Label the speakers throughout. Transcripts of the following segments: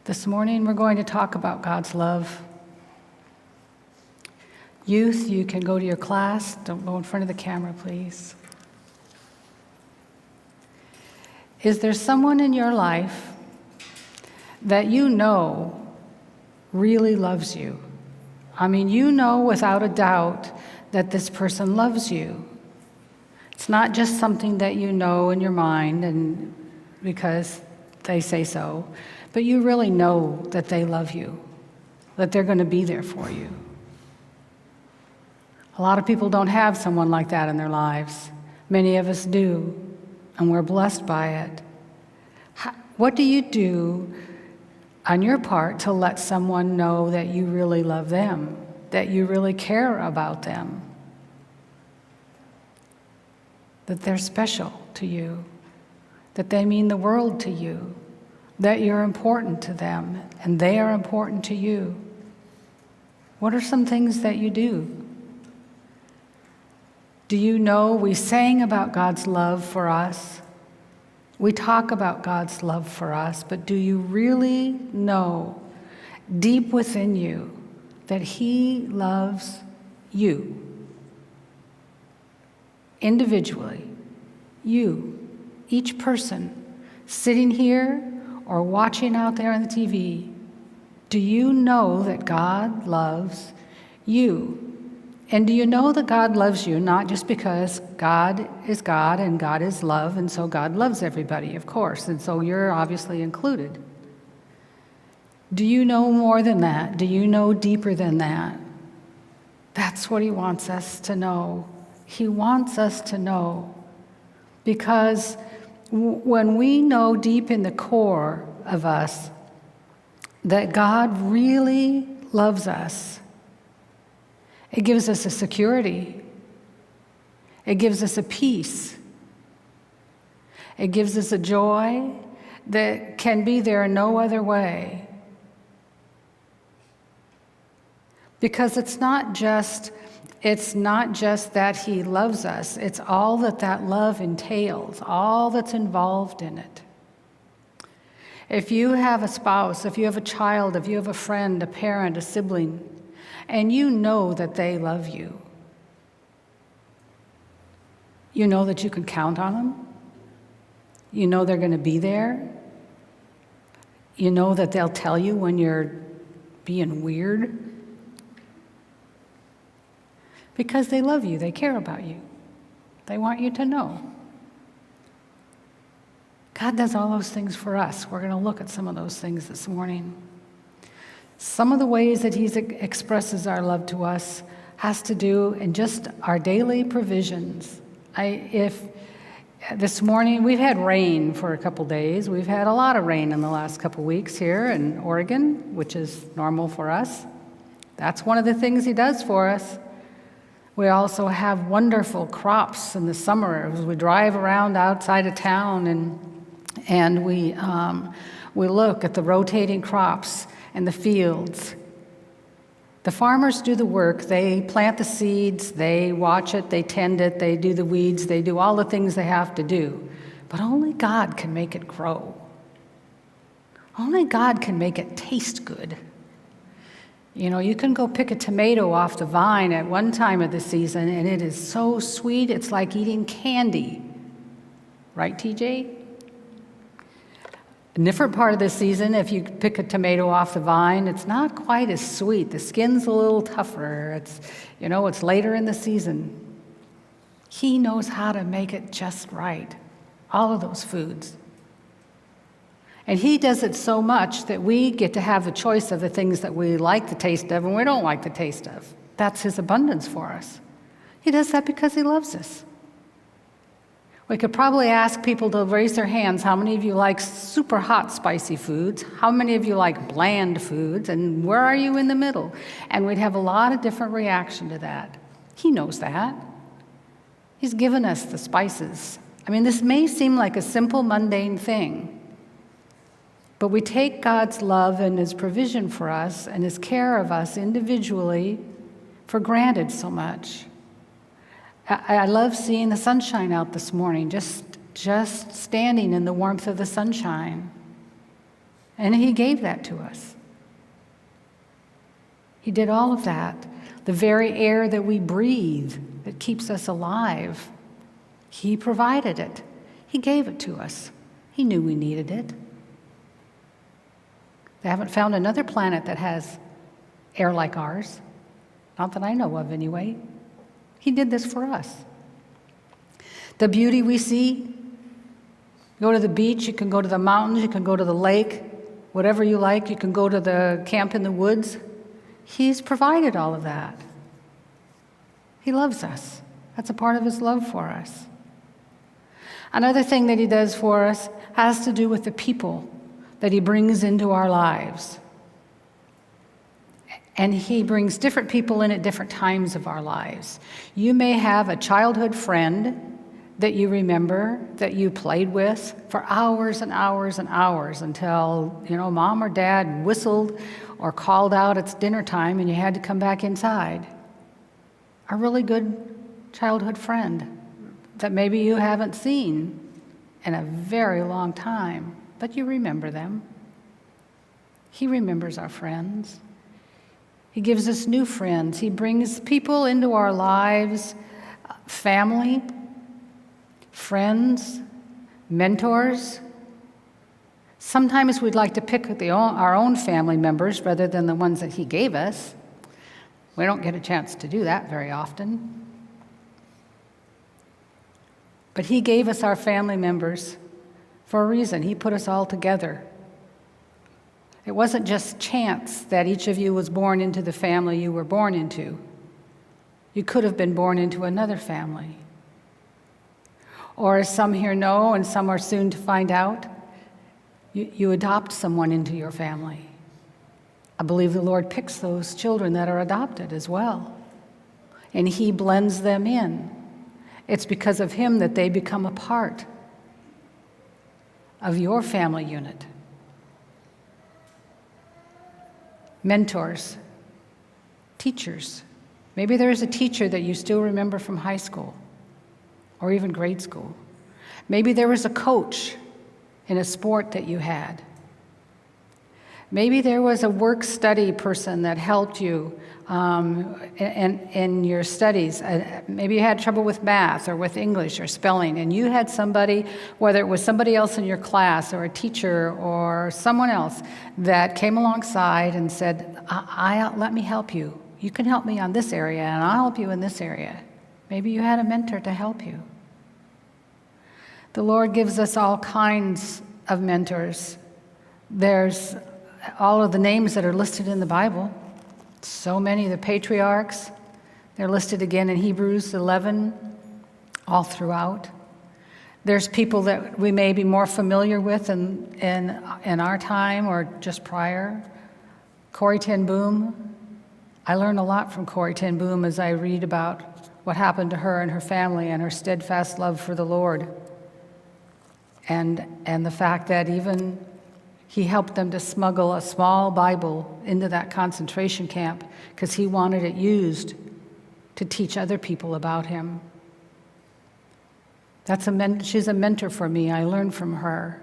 Speaker 1: This morning we're going to talk about God's love. Youth, you can go to your class. Don't go in front of the camera, please. Is there someone in your life that you know really loves you? I mean, you know without a doubt that this person loves you. It's not just something that you know in your mind and because they say so, but you really know that they love you, that they're going to be there for you. A lot of people don't have someone like that in their lives. Many of us do, and we're blessed by it. What do you do on your part to let someone know that you really love them, that you really care about them, that they're special to you, that they mean the world to you, that you're important to them, and they are important to you? What are some things that you do? Do you know we sang about God's love for us? We talk about God's love for us, but do you really know deep within you that He loves you? Individually, you, each person sitting here or watching out there on the TV, do you know that God loves you? And do you know that God loves you not just because God is God and God is love, and so God loves everybody, of course, and so you're obviously included. Do you know more than that? Do you know deeper than that? That's what He wants us to know. He wants us to know. Because when we know deep in the core of us that God really loves us, it gives us a security. It gives us a peace. It gives us a joy that can be there no other way. Because it's not just that He loves us, it's all that love entails, all that's involved in it. If you have a spouse, if you have a child, if you have a friend, a parent, a sibling, and you know that they love you, you know that you can count on them, you know they're going to be there, you know that they'll tell you when you're being weird, because they love you, they care about you, they want you to know. God does all those things for us. We're going to look at some of those things this morning. Some of the ways that He expresses our love to us has to do in just our daily provisions. This morning, we've had rain for a couple days. We've had a lot of rain in the last couple weeks here in Oregon, which is normal for us. That's one of the things He does for us. We also have wonderful crops in the summer as we drive around outside of town and we look at the rotating crops and the fields. The farmers do the work. They plant the seeds, they watch it, they tend it, they do the weeds, they do all the things they have to do. But only God can make it grow. Only God can make it taste good. You know, you can go pick a tomato off the vine at one time of the season, and it is so sweet, it's like eating candy. Right, TJ? A different part of the season, if you pick a tomato off the vine, it's not quite as sweet. The skin's a little tougher. It's later in the season. He knows how to make it just right, all of those foods. And He does it so much that we get to have the choice of the things that we like the taste of and we don't like the taste of. That's His abundance for us. He does that because He loves us. We could probably ask people to raise their hands, how many of you like super hot, spicy foods? How many of you like bland foods? And where are you in the middle? And we'd have a lot of different reaction to that. He knows that. He's given us the spices. I mean, this may seem like a simple, mundane thing, but we take God's love and His provision for us and His care of us individually for granted so much. I love seeing the sunshine out this morning, just standing in the warmth of the sunshine. And he gave that to us. He did all of that. The very air that we breathe, that keeps us alive, he provided it. He gave it to us. He knew we needed it. They haven't found another planet that has air like ours. Not that I know of, anyway. He did this for us. The beauty we see, go to the beach, you can go to the mountains, you can go to the lake, whatever you like, you can go to the camp in the woods. He's provided all of that. He loves us. That's a part of his love for us. Another thing that he does for us has to do with the people that he brings into our lives. And he brings different people in at different times of our lives. You may have a childhood friend that you remember, that you played with for hours and hours and hours until, mom or dad whistled or called out it's dinner time and you had to come back inside. A really good childhood friend that maybe you haven't seen in a very long time, but you remember them. He remembers our friends. He gives us new friends. He brings people into our lives, family, friends, mentors. Sometimes we'd like to pick our own family members rather than the ones that he gave us. We don't get a chance to do that very often. But he gave us our family members for a reason. He put us all together. It wasn't just chance that each of you was born into the family you were born into. You could have been born into another family. Or as some here know, and some are soon to find out, you adopt someone into your family. I believe the Lord picks those children that are adopted as well. And he blends them in. It's because of him that they become a part of your family unit. Mentors, teachers. Maybe there's a teacher that you still remember from high school or even grade school. Maybe there was a coach in a sport that you had. Maybe there was a work-study person that helped you in your studies. Maybe you had trouble with math or with English or spelling, and you had somebody, whether it was somebody else in your class or a teacher or someone else, that came alongside and said, let me help you. You can help me on this area, and I'll help you in this area. Maybe you had a mentor to help you. The Lord gives us all kinds of mentors. There's all of the names that are listed in the Bible. So many of the patriarchs. They're listed again in Hebrews 11, all throughout. There's people that we may be more familiar with in our time or just prior. Corrie ten Boom. I learn a lot from Corrie ten Boom as I read about what happened to her and her family and her steadfast love for the Lord. And the fact that even he helped them to smuggle a small Bible into that concentration camp because he wanted it used to teach other people about him. She's a mentor for me. I learned from her.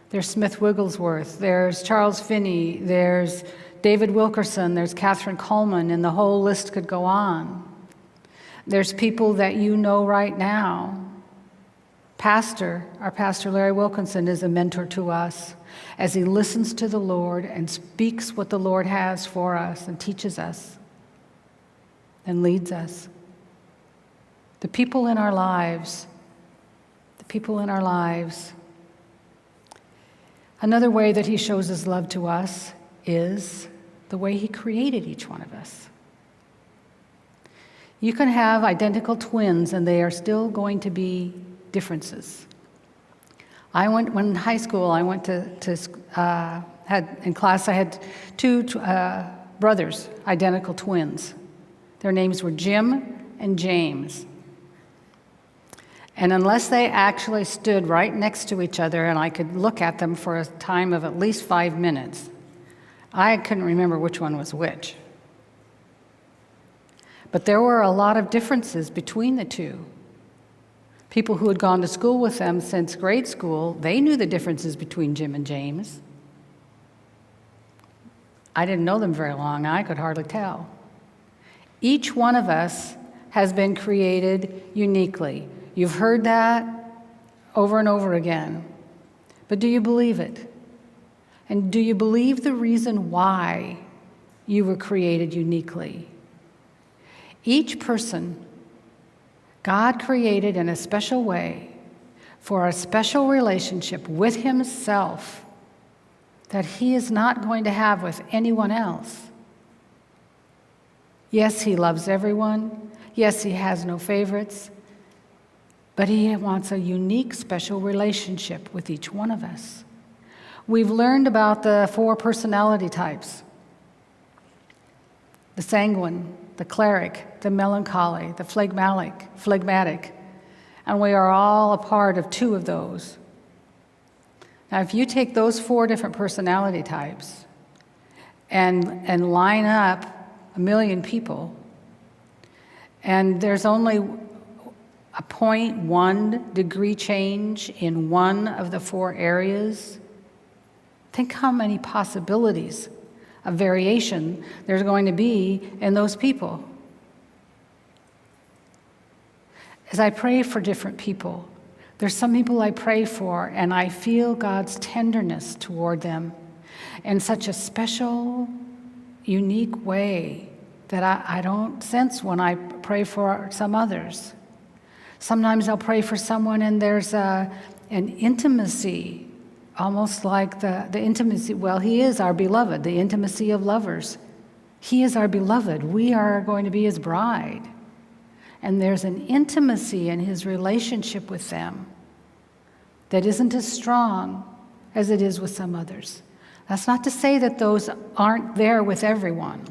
Speaker 1: There's Smith Wigglesworth. There's Charles Finney. There's David Wilkerson. There's Catherine Coleman, and the whole list could go on. There's people that you know right now. Our pastor Larry Wilkinson is a mentor to us as he listens to the Lord and speaks what the Lord has for us and teaches us and leads us. The people in our lives. Another way that he shows his love to us is the way he created each one of us. You can have identical twins and they are still going to be differences. When in high school, I went in class, I had two brothers, identical twins. Their names were Jim and James. And unless they actually stood right next to each other and I could look at them for a time of at least 5 minutes, I couldn't remember which one was which. But there were a lot of differences between the two. People who had gone to school with them since grade school, they knew the differences between Jim and James. I didn't know them very long. I could hardly tell. Each one of us has been created uniquely. You've heard that over and over again. But do you believe it? And do you believe the reason why you were created uniquely? Each person, God created in a special way for a special relationship with himself that he is not going to have with anyone else. Yes, he loves everyone. Yes, he has no favorites. But he wants a unique, special relationship with each one of us. We've learned about the 4 personality types: the sanguine, the choleric, the melancholy, the phlegmatic, and we are all a part of 2 of those. Now, if you take those 4 different personality types and line up 1,000,000 people, and there's only a 0.1 degree change in one of the 4 areas, think how many possibilities of variation there's going to be in those people. As I pray for different people, there's some people I pray for, and I feel God's tenderness toward them in such a special, unique way that I don't sense when I pray for some others. Sometimes I'll pray for someone and there's an intimacy, almost like the intimacy, well, he is our beloved, the intimacy of lovers. He is our beloved. We are going to be his bride. And there's an intimacy in his relationship with them that isn't as strong as it is with some others. That's not to say that those aren't there with everyone.